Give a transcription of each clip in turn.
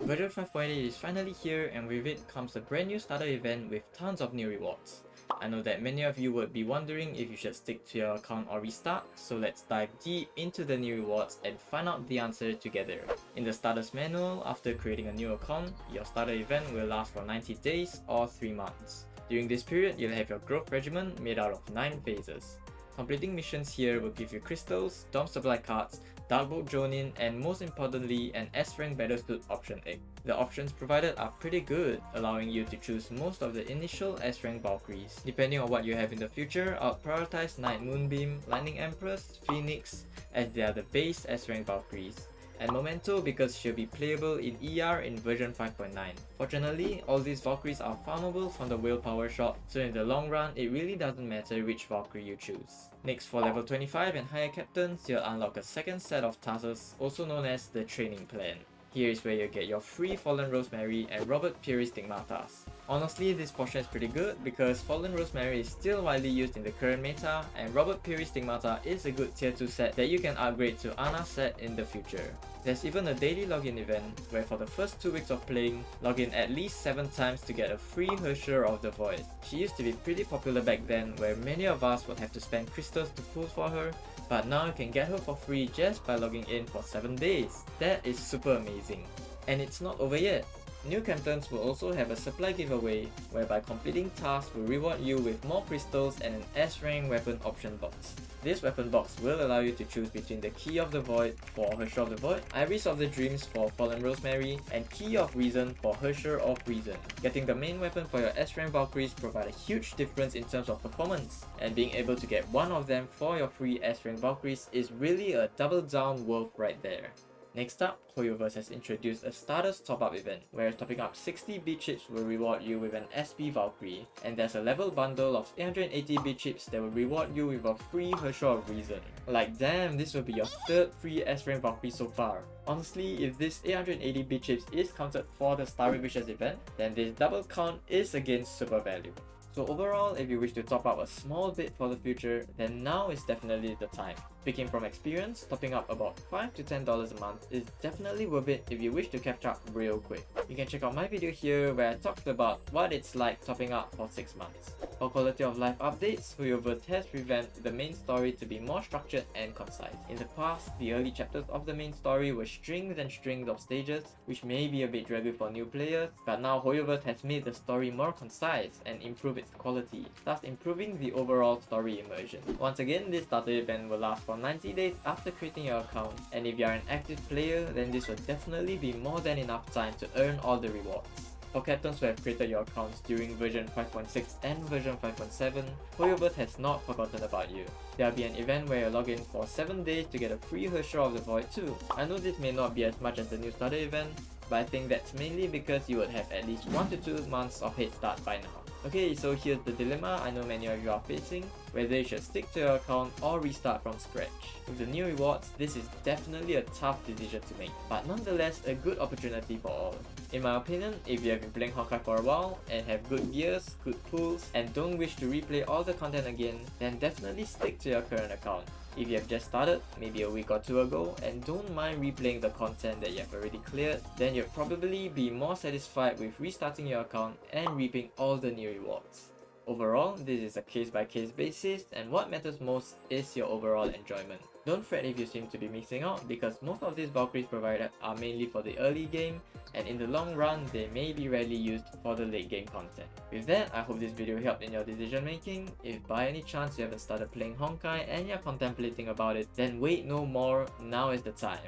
Version 5.8 is finally here, and with it comes a brand new starter event with tons of new rewards. I know that many of you would be wondering if you should stick to your account or restart, so let's dive deep into the new rewards and find out the answer together. In the starter's manual, after creating a new account, your starter event will last for 90 days or 3 months. During this period, you'll have your growth regimen made out of 9 phases. Completing missions here will give you crystals, Dom supply cards, Darkbolt Jonin, and most importantly, an S-Rank Battlesuit option egg. The options provided are pretty good, allowing you to choose most of the initial S-Rank Valkyries. Depending on what you have in the future, I'll prioritize Night Moonbeam, Lightning Empress, Phoenix, as they are the base S-Rank Valkyries, and Memento because she'll be playable in ER in version 5.9. Fortunately, all these Valkyries are farmable from the Willpower shop, so in the long run, it really doesn't matter which Valkyrie you choose. Next, for level 25 and higher captains, you'll unlock a second set of tasks, also known as the Training Plan. Here is where you get your free Fallen Rosemary and Robert Peary Stigmatas. Honestly, this portion is pretty good because Fallen Rosemary is still widely used in the current meta, and Robert Peary Stigmata is a good tier 2 set that you can upgrade to Ana set in the future. There's even a daily login event where for the first 2 weeks of playing, log in at least 7 times to get a free Herrscher of the Void. She used to be pretty popular back then, where many of us would have to spend crystals to pull for her, but now you can get her for free just by logging in for 7 days. That is super amazing. And it's not over yet. New captains will also have a supply giveaway, whereby completing tasks will reward you with more crystals and an S-Rank weapon option box. This weapon box will allow you to choose between the Key of the Void for Herrscher of the Void, Iris of the Dreams for Fallen Rosemary, and Key of Reason for Herrscher of Reason. Getting the main weapon for your S-Rank Valkyries provide a huge difference in terms of performance, and being able to get one of them for your free S-Rank Valkyries is really a double down wolf right there. Next up, HoYoverse has introduced a starters top-up event, where topping up 60 beat chips will reward you with an SP Valkyrie, and there's a level bundle of 880 beat chips that will reward you with a free Herrscher of Reason. Like damn, this will be your 3rd free S-Rank Valkyrie so far. Honestly, if this 880 beat chips is counted for the Starry Wishes event, then this double count is again super value. So overall, if you wish to top up a small bit for the future, then now is definitely the time. Speaking from experience, topping up about $5 to $10 a month is definitely worth it if you wish to catch up real quick. You can check out my video here where I talked about what it's like topping up for 6 months. For quality of life updates, HoYoverse has revamped the main story to be more structured and concise. In the past, the early chapters of the main story were strings and strings of stages, which may be a bit draggy for new players, but now HoYoverse has made the story more concise and improved its quality, thus improving the overall story immersion. Once again, this starter event will last for 90 days after creating your account, and if you are an active player, then this will definitely be more than enough time to earn all the rewards. For captains who have created your accounts during version 5.6 and version 5.7, HoYoverse has not forgotten about you. There will be an event where you log in for 7 days to get a free Herrscher of the Void too. I know this may not be as much as the new starter event, but I think that's mainly because you would have at least 1 to 2 months of head start by now. Okay, so here's the dilemma I know many of you are facing, whether you should stick to your account or restart from scratch. With the new rewards, this is definitely a tough decision to make, but nonetheless a good opportunity for all. In my opinion, if you have been playing Honkai for a while and have good gears, good pulls, and don't wish to replay all the content again, then definitely stick to your current account. If you have just started, maybe a week or 2 ago, and don't mind replaying the content that you have already cleared, then you'll probably be more satisfied with restarting your account and reaping all the new rewards. Overall, this is a case-by-case basis, and what matters most is your overall enjoyment. Don't fret if you seem to be missing out, because most of these Valkyries provided are mainly for the early game, and in the long run, they may be rarely used for the late game content. With that, I hope this video helped in your decision making. If by any chance you haven't started playing Honkai and you're contemplating about it, then wait no more, now is the time.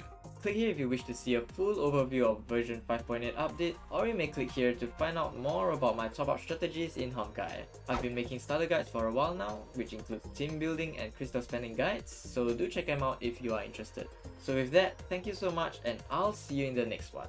Click here if you wish to see a full overview of version 5.8 update, or you may click here to find out more about my top-up strategies in Honkai. I've been making starter guides for a while now, which includes team building and crystal spending guides, so do check them out if you are interested. So with that, thank you so much, and I'll see you in the next one.